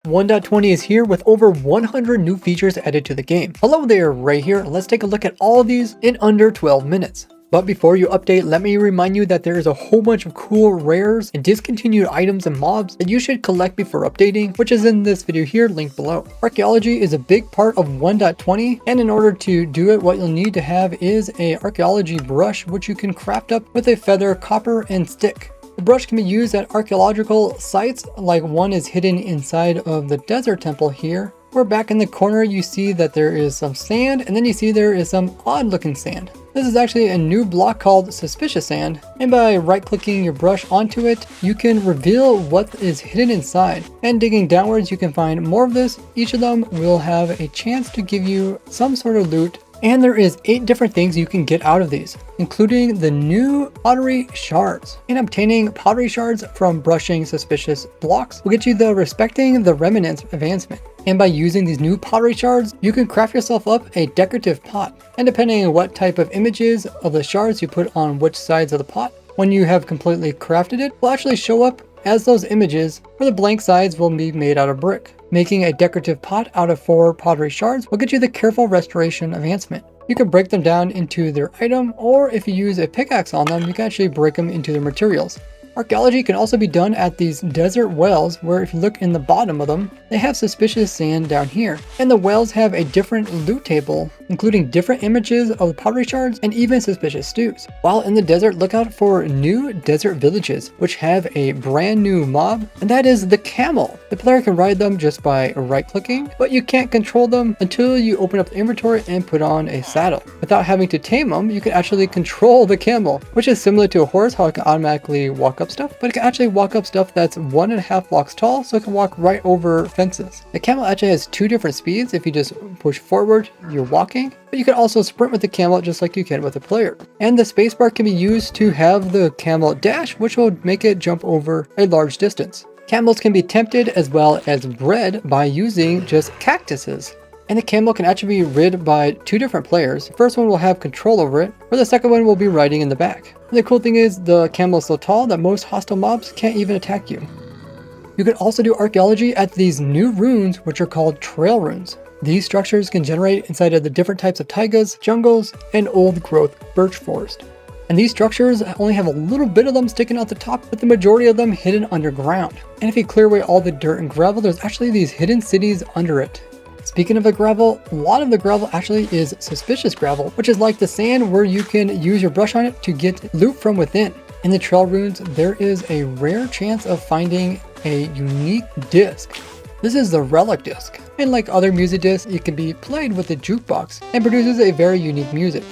1.20 is here with over 100 new features added to the game. Hello there, Ray here. Let's take a look at all of these in under 12 minutes. But before you update, let me remind you that there is a whole bunch of cool rares and discontinued items and mobs that you should collect before updating, which is in this video here, linked below. Archaeology is a big part of 1.20, and in order to do it, what you'll need to have is a archaeology brush, which you can craft up with a feather, copper, and stick. The brush can be used at archaeological sites, like one is hidden inside of the desert temple here, where back in the corner you see that there is some sand, and then you see there is some odd looking sand. This is actually a new block called suspicious sand, and by right clicking your brush onto it, you can reveal what is hidden inside. And digging downwards you can find more of this. Each of them will have a chance to give you some sort of loot. And there is 8 different things you can get out of these, including the new pottery shards. And obtaining pottery shards from brushing suspicious blocks will get you the respecting the remnants advancement. And by using these new pottery shards, you can craft yourself up a decorative pot. And depending on what type of images of the shards you put on which sides of the pot, when you have completely crafted it, will actually show up as those images, where the blank sides will be made out of brick. Making a decorative pot out of 4 pottery shards will get you the careful restoration advancement. You can break them down into their item, or if you use a pickaxe on them, you can actually break them into their materials. Archaeology can also be done at these desert wells, where if you look in the bottom of them, they have suspicious sand down here. And the wells have a different loot table, including different images of the pottery shards and even suspicious stews. While in the desert, look out for new desert villages, which have a brand new mob, and that is the camel. The player can ride them just by right clicking, but you can't control them until you open up the inventory and put on a saddle. Without having to tame them, you can actually control the camel, which is similar to a horse, how it can automatically walk up stuff, but it can actually walk up stuff that's 1.5 blocks tall, so it can walk right over fences. The camel actually has 2 different speeds. If you just push forward, you're walking, but you can also sprint with the camel just like you can with a player. And the spacebar can be used to have the camel dash, which will make it jump over a large distance. Camels can be tempted as well as bred by using just cactuses. And the camel can actually be rid by 2 different players. The first one will have control over it, where the second one will be riding in the back. And the cool thing is the camel is so tall that most hostile mobs can't even attack you. You can also do archaeology at these new runes, which are called trail runes. These structures can generate inside of the different types of taigas, jungles, and old growth birch forest. And these structures only have a little bit of them sticking out the top, but the majority of them hidden underground. And if you clear away all the dirt and gravel, there's actually these hidden cities under it. Speaking of the gravel, a lot of the gravel actually is suspicious gravel, which is like the sand where you can use your brush on it to get loot from within. In the trail runes, there is a rare chance of finding a unique disc. This is the relic disc, and like other music discs, it can be played with a jukebox and produces a very unique music.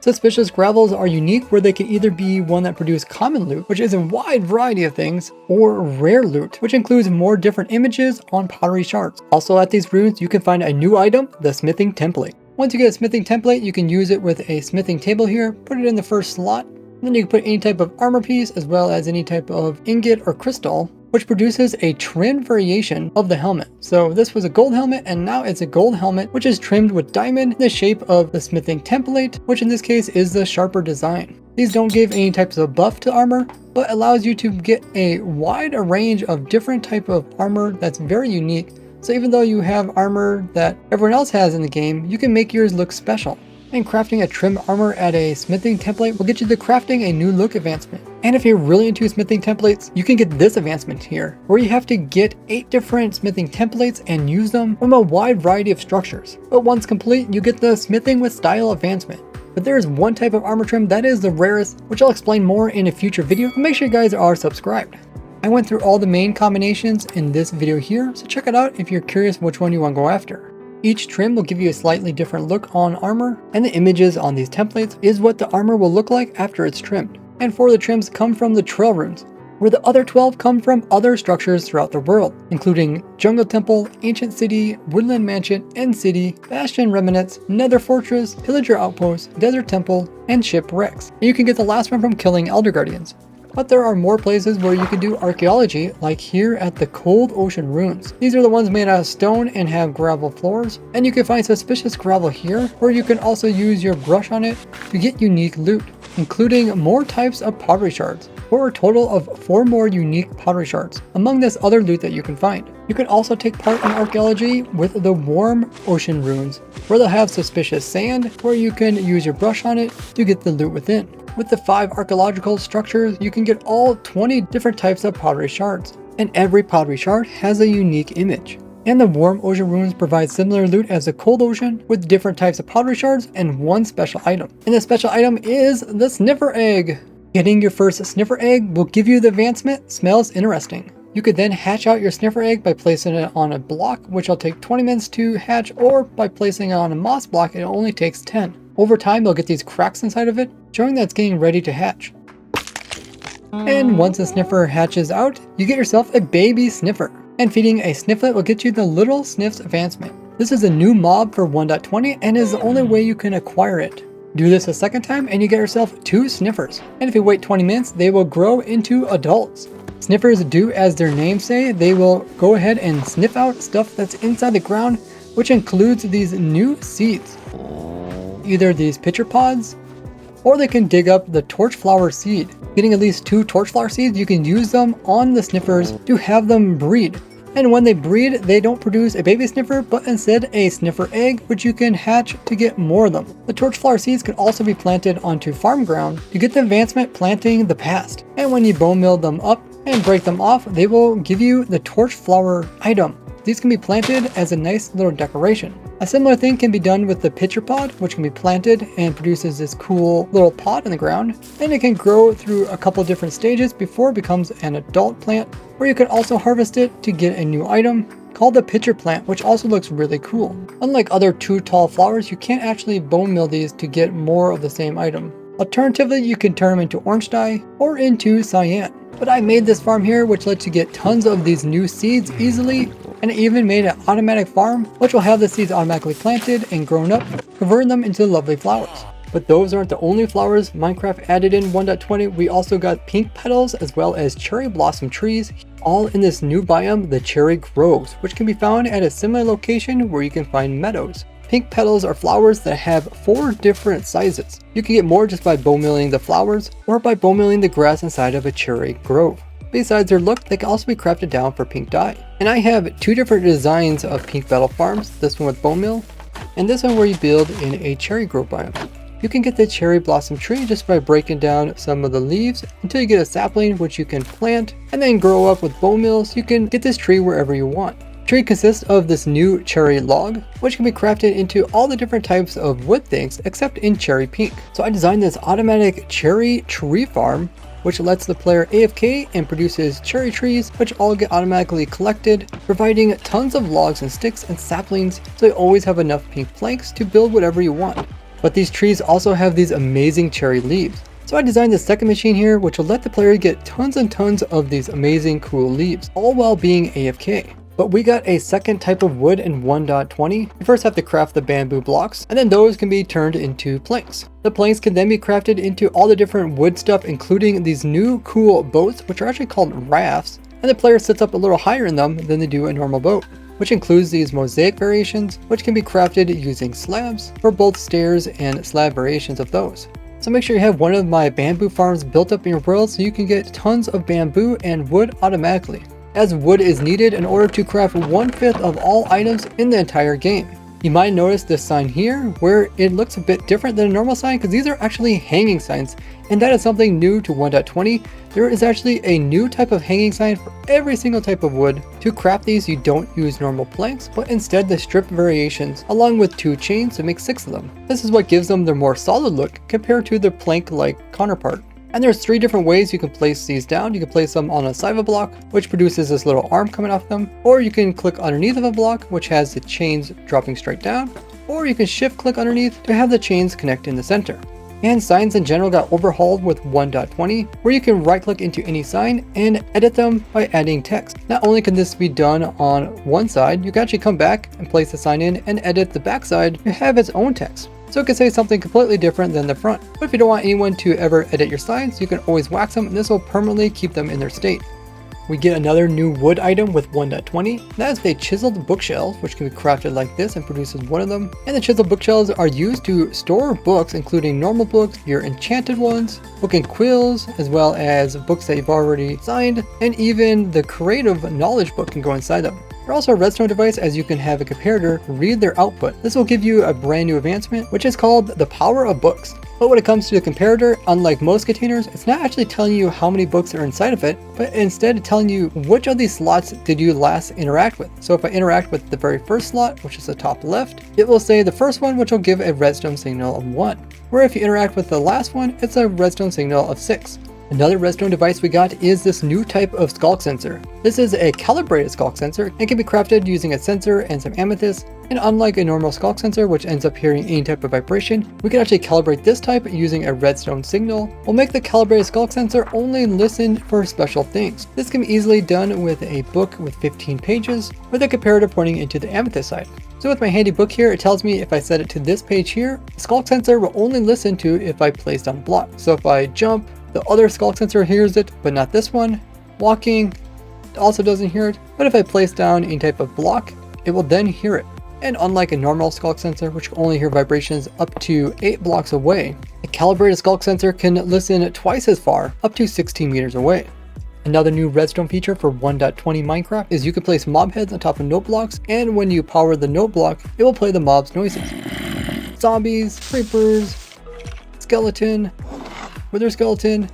Suspicious gravels are unique where they can either be one that produce common loot, which is a wide variety of things, or rare loot, which includes more different images on pottery shards. Also at these runes, you can find a new item, the smithing template. Once you get a smithing template, you can use it with a smithing table here, put it in the first slot, and then you can put any type of armor piece as well as any type of ingot or crystal, which produces a trimmed variation of the helmet. So this was a gold helmet, and now it's a gold helmet which is trimmed with diamond in the shape of the smithing template, which in this case is the sharper design. These don't give any types of buff to armor, but allows you to get a wide range of different type of armor that's very unique. So even though you have armor that everyone else has in the game, you can make yours look special. And crafting a trimmed armor at a smithing template will get you the crafting a new look advancement. And if you're really into smithing templates, you can get this advancement here, where you have to get 8 different smithing templates and use them from a wide variety of structures. But once complete, you get the smithing with style advancement. But there is one type of armor trim that is the rarest, which I'll explain more in a future video, so make sure you guys are subscribed. I went through all the main combinations in this video here, so check it out if you're curious which one you want to go after. Each trim will give you a slightly different look on armor, and the images on these templates is what the armor will look like after it's trimmed. And 4 of the trims come from the trail runes, where the other 12 come from other structures throughout the world, including Jungle Temple, Ancient City, Woodland Mansion, End City, Bastion Remnants, Nether Fortress, Pillager Outpost, Desert Temple, and Shipwrecks. And you can get the last one from killing Elder Guardians. But there are more places where you can do archaeology, like here at the Cold Ocean Ruins. These are the ones made out of stone and have gravel floors, and you can find suspicious gravel here, where you can also use your brush on it to get unique loot, including more types of pottery shards, for a total of 4 more unique pottery shards, among this other loot that you can find. You can also take part in archaeology with the warm ocean ruins, where they'll have suspicious sand where you can use your brush on it to get the loot within. With the 5 archaeological structures, you can get all 20 different types of pottery shards, and every pottery shard has a unique image. And the warm ocean ruins provide similar loot as the cold ocean with different types of pottery shards and one special item. And the special item is the sniffer egg. Getting your first sniffer egg will give you the advancement Smells Interesting. You could then hatch out your sniffer egg by placing it on a block, which will take 20 minutes to hatch, or by placing it on a moss block, it only takes 10. Over time, you'll get these cracks inside of it, showing that it's getting ready to hatch. And once the sniffer hatches out, you get yourself a baby sniffer. And feeding a snifflet will get you the little sniffs advancement. This is a new mob for 1.20 and is the only way you can acquire it. Do this a second time and you get yourself 2 sniffers. And if you wait 20 minutes, they will grow into adults. Sniffers do as their names say, they will go ahead and sniff out stuff that's inside the ground, which includes these new seeds. Either these pitcher pods, or they can dig up the torchflower seed. Getting at least 2 torchflower seeds, you can use them on the sniffers to have them breed. And when they breed, they don't produce a baby sniffer, but instead a sniffer egg, which you can hatch to get more of them. The torchflower seeds can also be planted onto farm ground to get the advancement Planting the Past. And when you bone mill them up and break them off, they will give you the torchflower item. These can be planted as a nice little decoration. A similar thing can be done with the pitcher pod, which can be planted and produces this cool little pot in the ground, and it can grow through a couple different stages before it becomes an adult plant, or you can also harvest it to get a new item called the pitcher plant, which also looks really cool. Unlike other too tall flowers, you can't actually bone mill these to get more of the same item. Alternatively, you can turn them into orange dye or into cyan. But I made this farm here, which lets you get tons of these new seeds easily, and I even made an automatic farm, which will have the seeds automatically planted and grown up, converting them into lovely flowers. But those aren't the only flowers Minecraft added in 1.20. We also got pink petals as well as cherry blossom trees, all in this new biome, the cherry groves, which can be found at a similar location where you can find meadows. Pink petals are flowers that have 4 different sizes. You can get more just by bone milling the flowers or by bone milling the grass inside of a cherry grove. Besides their look, they can also be crafted down for pink dye. And I have 2 different designs of pink petal farms, this one with bone mill, and this one where you build in a cherry grove biome. You can get the cherry blossom tree just by breaking down some of the leaves until you get a sapling, which you can plant and then grow up with bone mills. You can get this tree wherever you want. The tree consists of this new cherry log, which can be crafted into all the different types of wood things except in cherry pink. So I designed this automatic cherry tree farm, which lets the player AFK and produces cherry trees, which all get automatically collected, providing tons of logs and sticks and saplings, so you always have enough pink planks to build whatever you want. But these trees also have these amazing cherry leaves. So I designed this second machine here, which will let the player get tons and tons of these amazing cool leaves, all while being AFK. But we got a second type of wood in 1.20. You first have to craft the bamboo blocks, and then those can be turned into planks. The planks can then be crafted into all the different wood stuff, including these new cool boats, which are actually called rafts, and the player sits up a little higher in them than they do a normal boat, which includes these mosaic variations, which can be crafted using slabs for both stairs and slab variations of those. So make sure you have one of my bamboo farms built up in your world so you can get tons of bamboo and wood automatically, as wood is needed in order to craft 1/5 of all items in the entire game. You might notice this sign here where it looks a bit different than a normal sign because these are actually hanging signs, and that is something new to 1.20. There is actually a new type of hanging sign for every single type of wood. To craft these, you don't use normal planks, but instead the strip variations along with 2 chains to make 6 of them. This is what gives them their more solid look compared to their plank-like counterpart. And there's 3 different ways you can place these down. You can place them on a side of a block, which produces this little arm coming off them, or you can click underneath of a block, which has the chains dropping straight down, or you can shift click underneath to have the chains connect in the center. And signs in general got overhauled with 1.20, where you can right click into any sign and edit them by adding text. Not only can this be done on one side, you can actually come back and place the sign in and edit the back side to have its own text. So it can say something completely different than the front. But if you don't want anyone to ever edit your signs, you can always wax them and this will permanently keep them in their state. We get another new wood item with 1.20. That is the chiseled bookshelves, which can be crafted like this and produces one of them. And the chiseled bookshelves are used to store books, including normal books, your enchanted ones, book and quills, as well as books that you've already signed, and even the creative knowledge book can go inside them. They're also a redstone device, as you can have a comparator read their output. This will give you a brand new advancement, which is called the power of books. But when it comes to the comparator, unlike most containers, it's not actually telling you how many books are inside of it, but instead telling you which of these slots did you last interact with. So if I interact with the very first slot, which is the top left, it will say the first one, which will give a redstone signal of 1. Where if you interact with the last one, it's a redstone signal of 6. Another redstone device we got is this new type of sculk sensor. This is a calibrated sculk sensor and can be crafted using a sensor and some amethyst. And unlike a normal sculk sensor, which ends up hearing any type of vibration, we can actually calibrate this type using a redstone signal. We'll make the calibrated sculk sensor only listen for special things. This can be easily done with a book with 15 pages with a comparator pointing into the amethyst side. So with my handy book here, it tells me if I set it to this page here, the sculk sensor will only listen to if I place down a block. So if I jump, the other sculk sensor hears it, but not this one. Walking also doesn't hear it, but if I place down any type of block, it will then hear it. And unlike a normal sculk sensor, which can only hear vibrations up to 8 blocks away, a calibrated sculk sensor can listen twice as far, up to 16 meters away. Another new redstone feature for 1.20 Minecraft is you can place mob heads on top of note blocks, and when you power the note block, it will play the mob's noises. Zombies, creepers, skeleton, wither skeleton,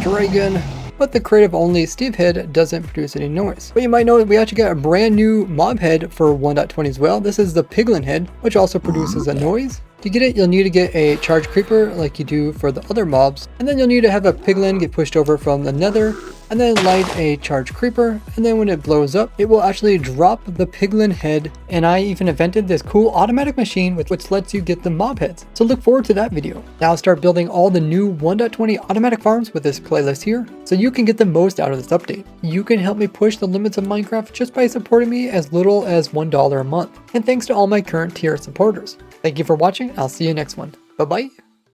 dragon, but the creative only Steve head doesn't produce any noise. But you might know that we actually got a brand new mob head for 1.20 as well. This is the piglin head, which also produces a noise. To get it, you'll need to get a charged creeper like you do for the other mobs, and then you'll need to have a piglin get pushed over from the nether, and then light a charged creeper, and then when it blows up, it will actually drop the piglin head. And I even invented this cool automatic machine which lets you get the mob heads. So look forward to that video. Now start building all the new 1.20 automatic farms with this playlist here, so you can get the most out of this update. You can help me push the limits of Minecraft just by supporting me as little as $1 a month. And thanks to all my current tier supporters. Thank you for watching. I'll see you next one. Bye bye.